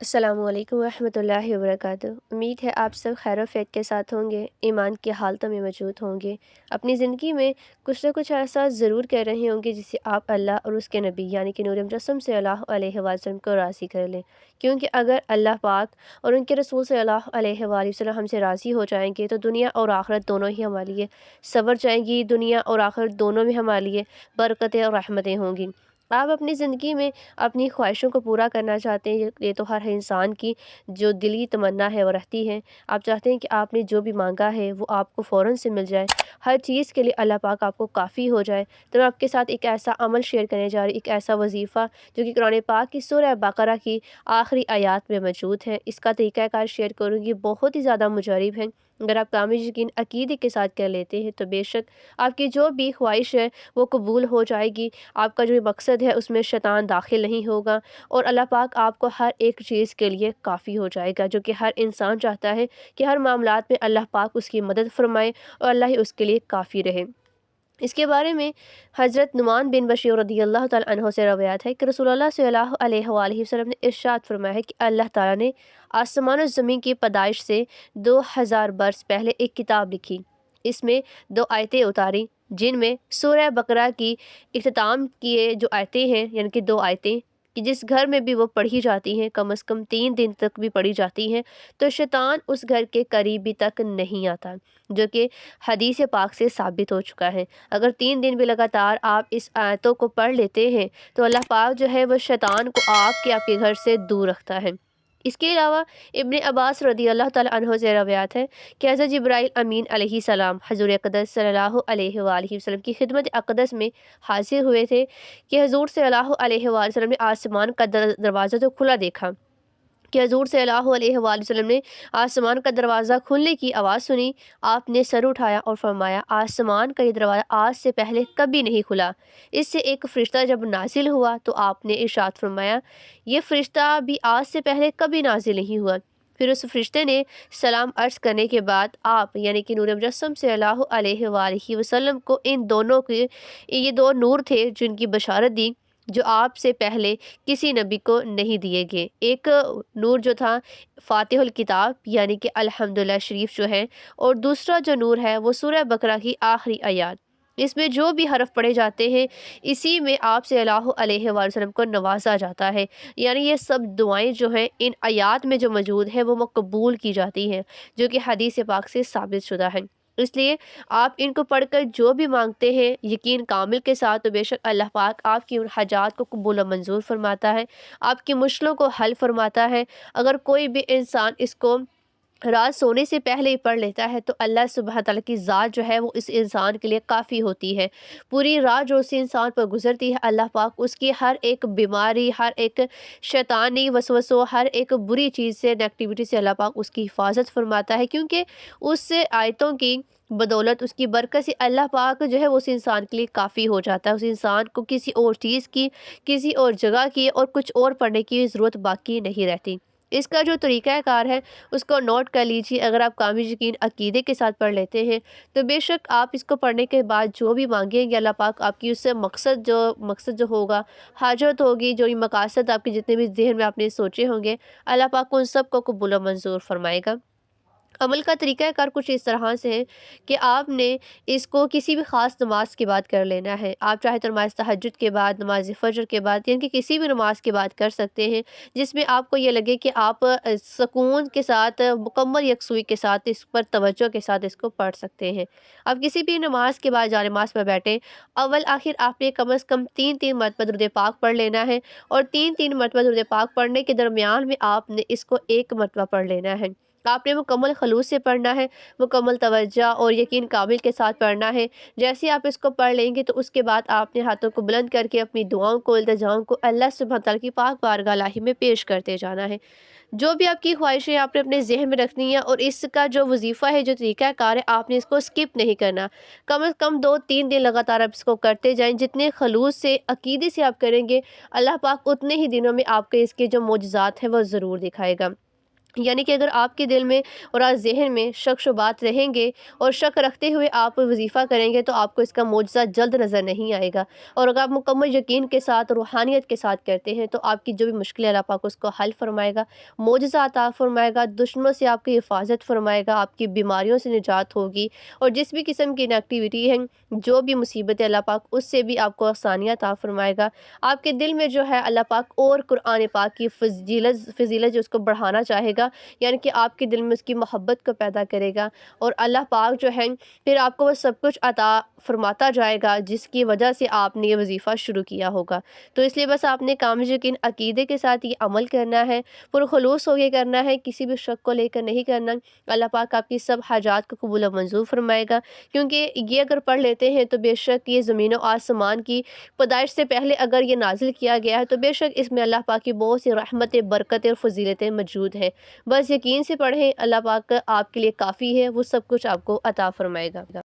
अस्सलामु अलैकुम वरहमतुल्लाहि वबरकातुहू। उम्मीद है आप सब खैर और फ़ैत के साथ होंगे, ईमान की हालतों में मौजूद होंगे। अपनी ज़िंदगी में कुछ ना कुछ ऐसा ज़रूर कर रहे होंगे जिससे आप अल्लाह और उसके नबी यानी कि नूर मुजस्सम सल्लल्लाहु अलैहि वसल्लम को राज़ी कर लें। क्योंकि अगर अल्लाह पाक और उनके रसूल सल्लल्लाहु अलैहि वसल्लम हमसे राज़ी हो जाएंगे तो दुनिया और आखिरत दोनों ही हमारे लिए संवर जाएंगी, दुनिया और आखिरत दोनों में हमारे लिए बरकतें और रहमतें होंगी। आप अपनी ज़िंदगी में अपनी ख्वाहिशों को पूरा करना चाहते हैं, ये तो हर इंसान की जो दिली तमन्ना है वो रहती है। आप चाहते हैं कि आपने जो भी मांगा है वो आपको फ़ौरन से मिल जाए, हर चीज़ के लिए अल्लाह पाक आपको काफ़ी हो जाए। तो मैं आपके साथ एक ऐसा अमल शेयर करने जा रही, एक ऐसा वजीफ़ा जो कि कुरान पाक की सूरह बकरा की आखिरी आयत में मौजूद है। इसका तरीक़ाकार शेयर करूँगी, बहुत ही ज़्यादा मुजरिब है। अगर आप कामिल यकीन अकीदे के साथ कर लेते हैं तो बेशक आपकी जो भी ख्वाहिश है वो कबूल हो जाएगी। आपका जो मकसद है उसमें शैतान दाखिल नहीं होगा और अल्लाह पाक आपको हर एक चीज़ के लिए काफ़ी हो जाएगा, जो कि हर इंसान चाहता है कि हर मामलात में अल्लाह पाक उसकी मदद फरमाए और अल्लाह ही उसके लिए काफ़ी रहे। इसके बारे में हज़रत नुमान बिन बशीर रदियल्लाहु ताला अन्हो से रवायत है कि रसूलुल्लाह सल्लल्लाहु अलैहि वसल्लम ने इरशाद फरमाया है कि अल्लाह ताला ने आसमान और ज़मीन की पैदाइश से 2000 बरस पहले एक किताब लिखी। इसमें दो आयतें उतारी जिनमें सूरह बकरा की इख्तिताम किए जो आयतें हैं, यानी कि दो आयतें कि जिस घर में भी वो पढ़ी जाती हैं कम से कम 3 दिन तक भी पढ़ी जाती हैं तो शैतान उस घर के करीब भी तक नहीं आता, जो कि हदीस पाक से साबित हो चुका है। अगर 3 दिन भी लगातार आप इस आयतों को पढ़ लेते हैं तो अल्लाह पाक जो है वो शैतान को आपके घर से दूर रखता है। इसके अलावा इब्ने अब्बास रदियल्लाहु ताला अन्हो से रवायत है कि हज़रत जिब्राईल अमीन अलैहिस्सलाम हज़ूर अक़दस सल्लल्लाहु अलैहि वसल्लम की खिदमत अक़दस में हाज़िर हुए थे कि हज़ूर सल्लल्लाहु अलैहि वसल्लम ने आसमान का दरवाज़ा तो खुला देखा कि हज़ूर सल्लल्लाहु अलैहि वसल्लम ने आसमान का दरवाज़ा खुलने की आवाज़ सुनी। आपने सर उठाया और फरमाया, आसमान का ये दरवाज़ा आज से पहले कभी नहीं खुला। इससे एक फ़रिश्ता जब नाज़िल हुआ तो आपने इरशाद फरमाया, ये फ़रिश्ता भी आज से पहले कभी नाज़िल नहीं हुआ। फिर उस फ़रिश्ते ने सलाम अर्ज़ करने के बाद आप यानी कि नूर मुजस्सम सल्लल्लाहु अलैहि वसल्लम को इन दोनों के ये दो नूर थे जिनकी बशारत दी जो आपसे पहले किसी नबी को नहीं दिए गए। एक नूर जो था फ़ातिहुल किताब यानी कि अल्हम्दुलिल्लाह शरीफ जो है, और दूसरा जो नूर है वो सूरह बकरा की आखिरी आयत। इसमें जो भी हरफ पढ़े जाते हैं इसी में आप सल्लल्लाहु अलैहि वसल्लम को नवाजा जाता है। यानी ये सब दुआएं जो हैं इन आयात में जो मौजूद है वो मकबूल की जाती हैं, जो कि हदीस पाक से साबित शुदा है। इसलिए आप इनको पढ़कर जो भी मांगते हैं यकीन कामिल के साथ तो बेशक अल्लाह पाक आपकी उन हाजात को कबूल और मंजूर फरमाता है, आपकी मुश्किलों को हल फरमाता है। अगर कोई भी इंसान इसको रात सोने से पहले ही पढ़ लेता है तो अल्लाह सुब्हान तआला की ज़ात जो है वो इस इंसान के लिए काफ़ी होती है। पूरी रात जो उस इंसान पर गुजरती है अल्लाह पाक उसकी हर एक बीमारी, हर एक शैतानी वसवसों, हर एक बुरी चीज़ से, नेगेटिविटी से अल्लाह पाक उसकी हिफाजत फरमाता है, क्योंकि उस आयतों की बदौलत, उसकी बरकत से अल्लाह पाक जो है वो उस इंसान के लिए काफ़ी हो जाता है। उस इंसान को किसी और चीज़ की, किसी और जगह की और कुछ और पढ़ने की ज़रूरत बाकी नहीं रहती। इसका जो तरीक़ाकार है उसको नोट कर लीजिए। अगर आप कामिल यकीन अकीदे के साथ पढ़ लेते हैं तो बेशक आप इसको पढ़ने के बाद जो भी मांगेंगे अल्लाह पाक आपकी उससे मकसद जो होगा, हाजत होगी, जो ये मकासद आपके जितने भी ज़हन में आपने सोचे होंगे, अल्लाह पाक उन सब को कबूल और मंजूर फरमाएगा। अमल का तरीक़ाकार कुछ इस तरह से है कि आपने इसको किसी भी ख़ास नमाज के बाद कर लेना है। आप चाहे तो नमाज तहज्जुद के बाद, नमाज फ़जर के बाद, यानी कि किसी भी नमाज के बाद कर सकते हैं जिसमें आपको ये लगे कि आप सुकून के साथ, मुकम्मल यकसुई के साथ, इस पर तवज्जो के साथ इसको पढ़ सकते हैं। आप किसी भी नमाज के बाद जा नमाज पर बैठें, अव्वल आखिर आपने कम से कम 3-3 मरतबा दुरूद पाक पढ़ लेना है और 3-3 मरतबा दुरूद पाक पढ़ने के दरमियान में आपने इसको 1 मरतबा पढ़ लेना है। आपने मुकम्मल खलूस से पढ़ना है, मुकम्मल तवज्जो और यकीन कामिल के साथ पढ़ना है। जैसे ही आप इसको पढ़ लेंगे तो उसके बाद आपने हाथों को बुलंद करके अपनी दुआओं को, इल्तिजाओं को अल्लाह सुब्हान तआला की पाक बारगाह इलाही में पेश करते जाना है। जो भी आपकी ख्वाहिशें आपने अपने ज़हन में रखनी है और इसका जो वजीफ़ा है, जो तरीक़ाकार है, आपने इसको स्किप नहीं करना। कम से कम 2-3 दिन लगातार आप इसको करते जाएँ। जितने खलूस से, अकीदे से आप करेंगे, अल्लाह पाक उतने ही दिनों में आपके इसके जो मोजज़ात हैं वो ज़रूर दिखाएगा। یعنی کہ اگر آپ کے دل میں اور آپ ذہن میں شک شبہات رہیں گے اور شک رکھتے ہوئے آپ وظیفہ کریں گے تو آپ کو اس کا معجزہ جلد نظر نہیں آئے گا، اور اگر آپ مکمل یقین کے ساتھ روحانیت کے ساتھ کرتے ہیں تو آپ کی جو بھی مشکل ہے اللہ پاک اس کو حل فرمائے گا، معجزہ عطا فرمائے گا، دشمنوں سے آپ کی حفاظت فرمائے گا، آپ کی بیماریوں سے نجات ہوگی، اور جس بھی قسم کی انیکٹیویٹی ہے، جو بھی مصیبت ہے اللہ پاک اس سے بھی آپ کو آسانیاں عطا فرمائے گا۔ آپ کے دل میں جو ہے اللہ پاک اور قرآن پاک کی فضیلت جو اس کو بڑھانا چاہے گا، یعنی کہ آپ کے دل میں اس کی محبت کو پیدا کرے گا، اور اللہ پاک جو ہے پھر آپ کو وہ سب کچھ عطا فرماتا جائے گا جس کی وجہ سے آپ نے یہ وظیفہ شروع کیا ہوگا۔ تو اس لیے بس آپ نے کامل یقین عقیدے کے ساتھ یہ عمل کرنا ہے، پرخلوص ہو کے کرنا ہے، کسی بھی شک کو لے کر نہیں کرنا۔ اللہ پاک آپ کی سب حاجات کو قبول و منظور فرمائے گا، کیونکہ یہ اگر پڑھ لیتے ہیں تو بے شک یہ زمین و آسمان کی پیدائش سے پہلے اگر یہ نازل کیا گیا ہے تو بے شک اس میں اللہ پاک کی بہت سی رحمتیں، برکتیں اور فضیلتیں موجود ہیں۔ بس یقین سے پڑھیں، اللہ پاک آپ کے لیے کافی ہے، وہ سب کچھ آپ کو عطا فرمائے گا۔